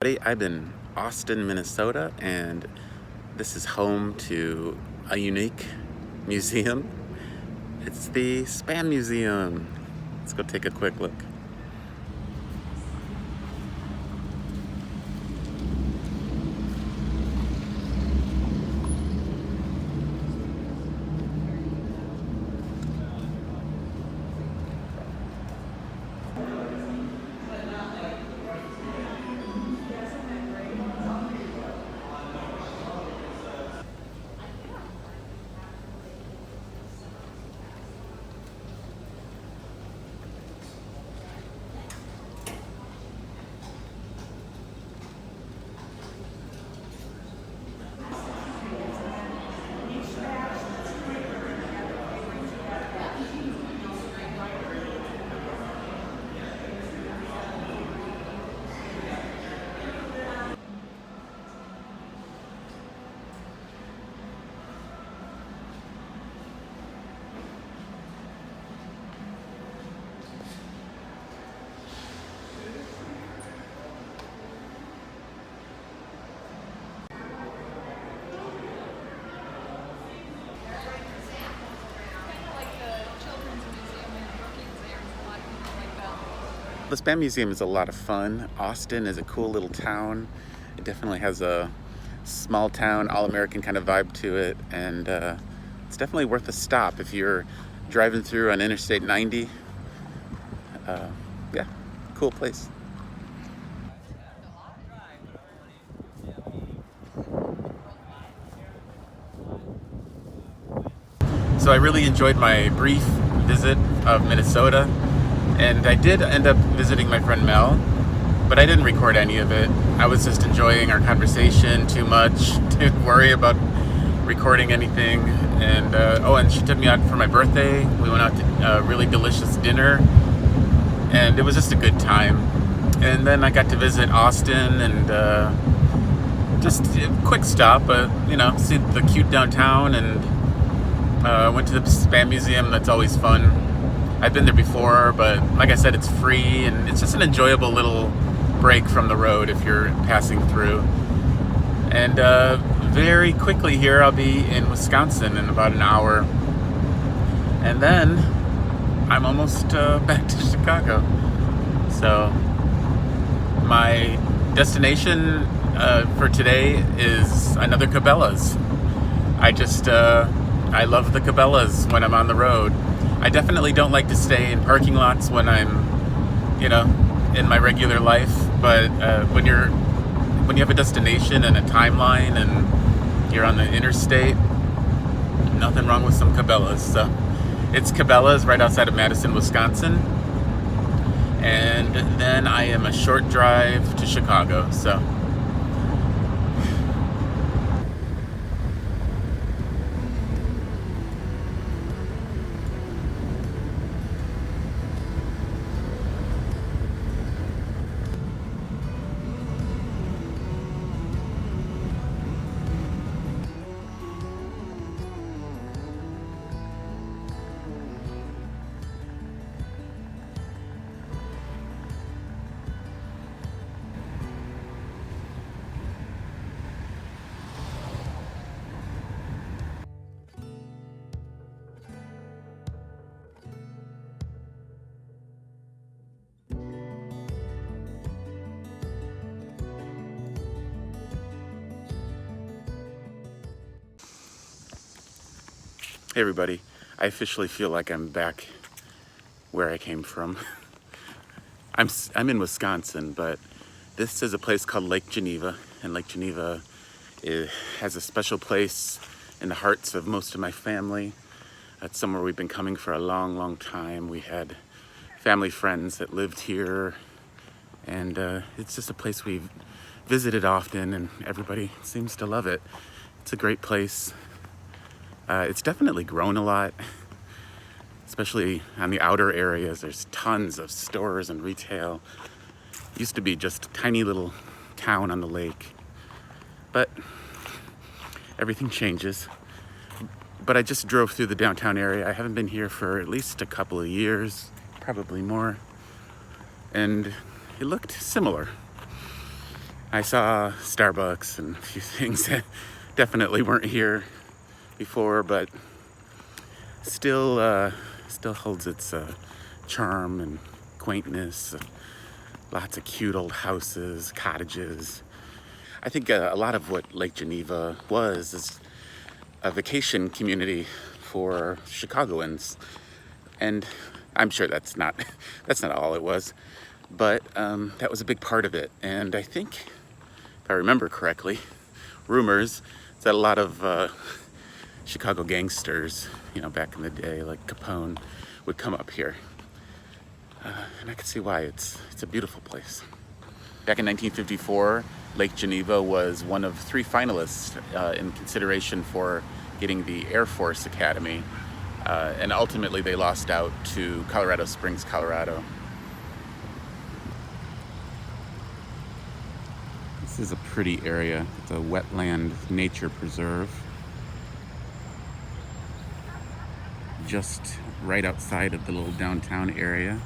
everybody. I'm in Austin, Minnesota, and this is home to a unique museum. It's the Spam Museum. Let's go take a quick look. The Spam Museum is a lot of fun. Austin is a cool little town. It definitely has a small town, all-American kind of vibe to it, and it's definitely worth a stop if you're driving through on Interstate 90. Yeah, cool place. So I really enjoyed my brief visit of Minnesota, and I did end up visiting my friend Mel, but I didn't record any of it. I was just enjoying our conversation too much to worry about recording anything. And and she took me out for my birthday. We went out to a really delicious dinner, and it was just a good time. And then I got to visit Austin, and just a quick stop, see the cute downtown, and went to the Spam Museum. That's always fun. I've been there before, but like I said, it's free, and it's just an enjoyable little break from the road if you're passing through. And very quickly here, I'll be in Wisconsin in about an hour. And then I'm almost back to Chicago. So my destination for today is another Cabela's. I love the Cabela's when I'm on the road. I definitely don't like to stay in parking lots when I'm, in my regular life. But when you have a destination and a timeline and you're on the interstate, nothing wrong with some Cabela's. So it's Cabela's right outside of Madison, Wisconsin. And then I am a short drive to Chicago. So hey everybody, I officially feel like I'm back where I came from. I'm in Wisconsin, but this is a place called Lake Geneva, and Lake Geneva has a special place in the hearts of most of my family. It's somewhere we've been coming for a long, long time. We had family friends that lived here, and it's just a place we've visited often, and everybody seems to love it. It's a great place. It's definitely grown a lot, especially on the outer areas. There's tons of stores and retail. It used to be just a tiny little town on the lake, but everything changes. But I just drove through the downtown area. I haven't been here for at least a couple of years, probably more, and it looked similar. I saw Starbucks and a few things that definitely weren't here before, but still holds its charm and quaintness. Lots of cute old houses, cottages. I think a lot of what Lake Geneva was is a vacation community for Chicagoans, and I'm sure that's not all it was, but that was a big part of it. And I think, if I remember correctly, rumors that a lot of Chicago gangsters, back in the day, like Capone, would come up here, and I can see why. It's a beautiful place. Back in 1954, Lake Geneva was one of 3 finalists in consideration for getting the Air Force Academy, and ultimately they lost out to Colorado Springs, Colorado. This is a pretty area. It's a wetland nature preserve, just right outside of the little downtown area.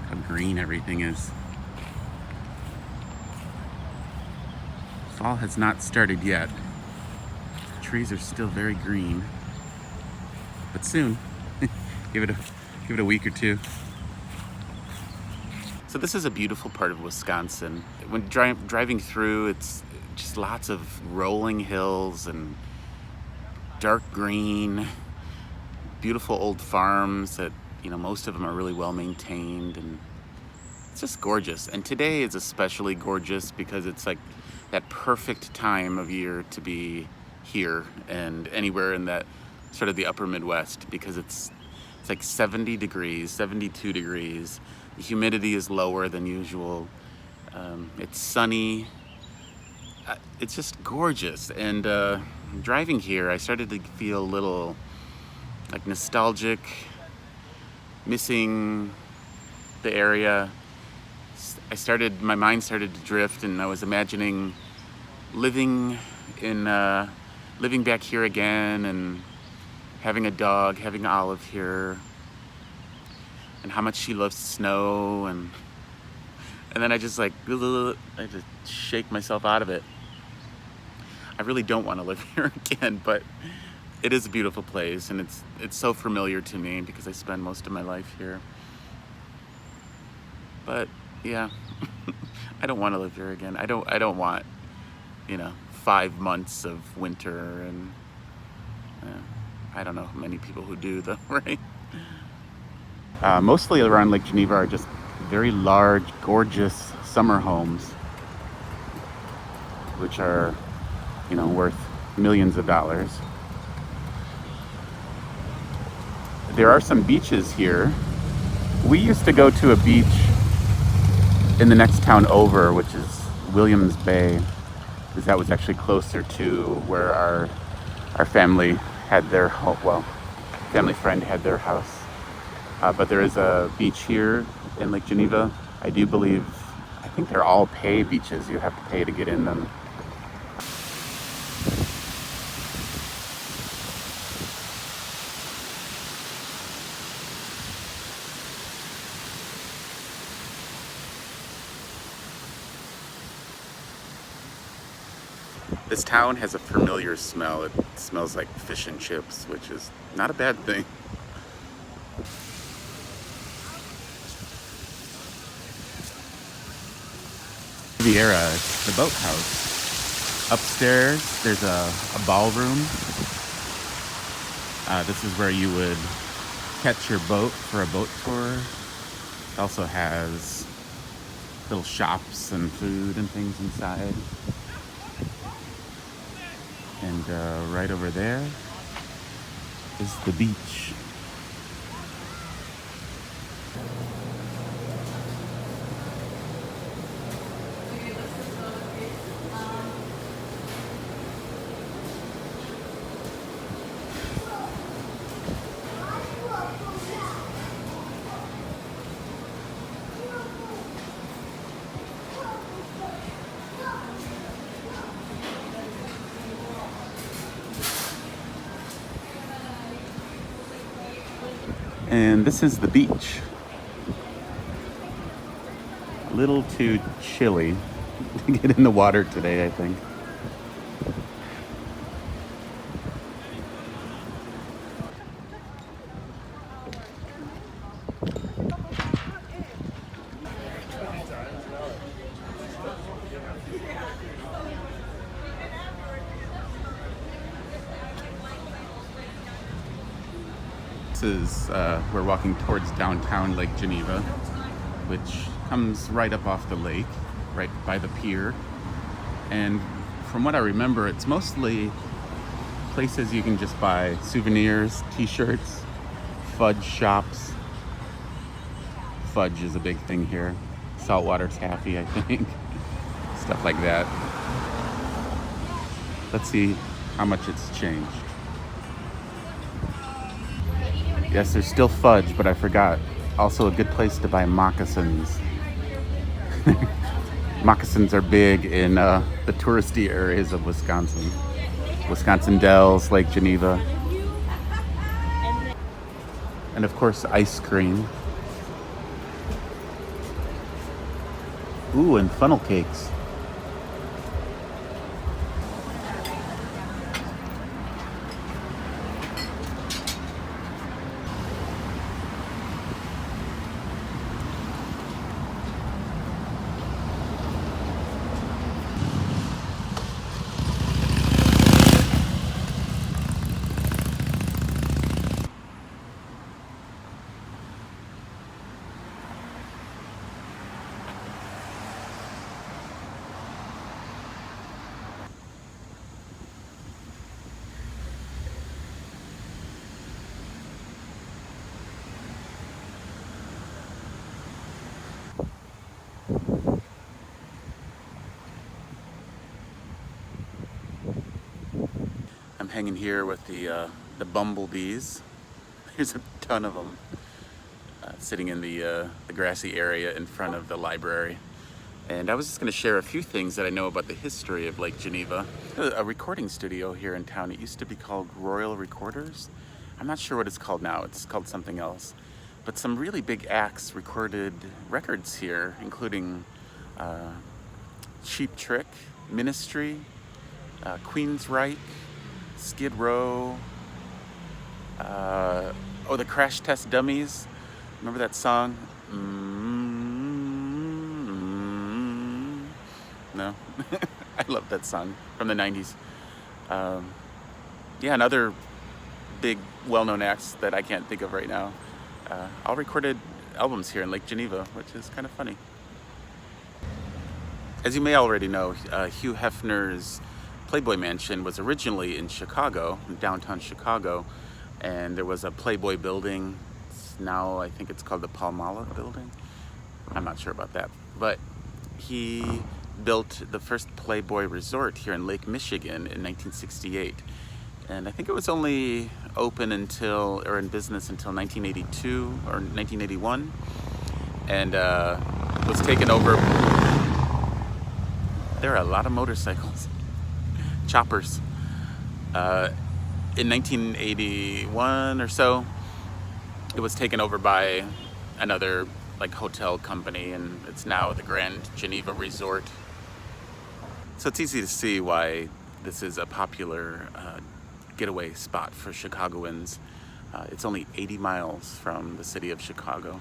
How green everything is. Fall has not started yet. Trees are still very green, but soon. give it a week or two. So this is a beautiful part of Wisconsin. When driving through, it's just lots of rolling hills and dark green, beautiful old farms that, most of them are really well maintained, and it's just gorgeous. And today is especially gorgeous because it's like that perfect time of year to be here and anywhere in that sort of the upper Midwest, because it's like 70 degrees, 72 degrees. The humidity is lower than usual. It's sunny. It's just gorgeous. And driving here, I started to feel a little like nostalgic, missing the area. My mind started to drift, and I was imagining living back here again, and having a dog, having Olive here, and how much she loves snow, and then I just I had to shake myself out of it. I really don't want to live here again, but it is a beautiful place, and it's so familiar to me because I spend most of my life here. But yeah, I don't want to live here again. I don't want 5 months of winter, and I don't know many people who do though, right? Mostly around Lake Geneva are just very large, gorgeous summer homes, which are, worth millions of dollars. There are some beaches here. We used to go to a beach in the next town over, which is Williams Bay, because that was actually closer to where our family had their home. Well, family friend had their house. But there is a beach here in Lake Geneva. I think they're all pay beaches. You have to pay to get in them. This town has a familiar smell. It smells like fish and chips, which is not a bad thing. Riviera, it's the boathouse. Upstairs, there's a ballroom. This is where you would catch your boat for a boat tour. It also has little shops and food and things inside. And right over there is the beach. And this is the beach. A little too chilly get in the water today, I think. We're walking towards downtown Lake Geneva, which comes right up off the lake, right by the pier. And from what I remember, it's mostly places you can just buy souvenirs, t-shirts, fudge shops. Fudge is a big thing here. Saltwater taffy, I think. Stuff like that. Let's see how much it's changed. Yes, there's still fudge, but I forgot. Also a good place to buy moccasins. Moccasins are big in the touristy areas of Wisconsin. Wisconsin Dells, Lake Geneva. And of course, ice cream. Ooh, and funnel cakes. I'm hanging here with the bumblebees. There's a ton of them sitting in the grassy area in front of the library. And I was just going to share a few things that I know about the history of Lake Geneva. A recording studio here in town. It used to be called Royal Recorders. I'm not sure what it's called now. It's called something else. But some really big acts recorded records here, including Cheap Trick, Ministry, Queensryche, Skid Row, the Crash Test Dummies. Remember that song? No? I love that song from the 90s. Yeah, and other big well-known acts that I can't think of right now. All recorded albums here in Lake Geneva, which is kind of funny. As you may already know, Hugh Hefner's Playboy mansion was originally in Chicago, in downtown Chicago, and there was a Playboy building. Now I think it's called the Palmolive building. I'm not sure about that. But he built the first Playboy resort here in Lake Michigan in 1968. And I think it was only open in business until 1982 or 1981. And was taken over. There are a lot of motorcycles. Choppers. In 1981 or so, it was taken over by another hotel company, and it's now the Grand Geneva Resort. So it's easy to see why this is a popular getaway spot for Chicagoans. It's only 80 miles from the city of Chicago.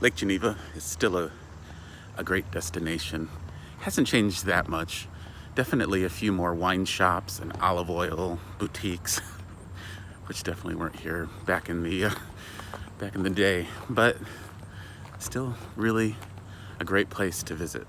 Lake Geneva is still a great destination. Hasn't changed that much. Definitely a few more wine shops and olive oil boutiques, which definitely weren't here back in the day, but still really a great place to visit.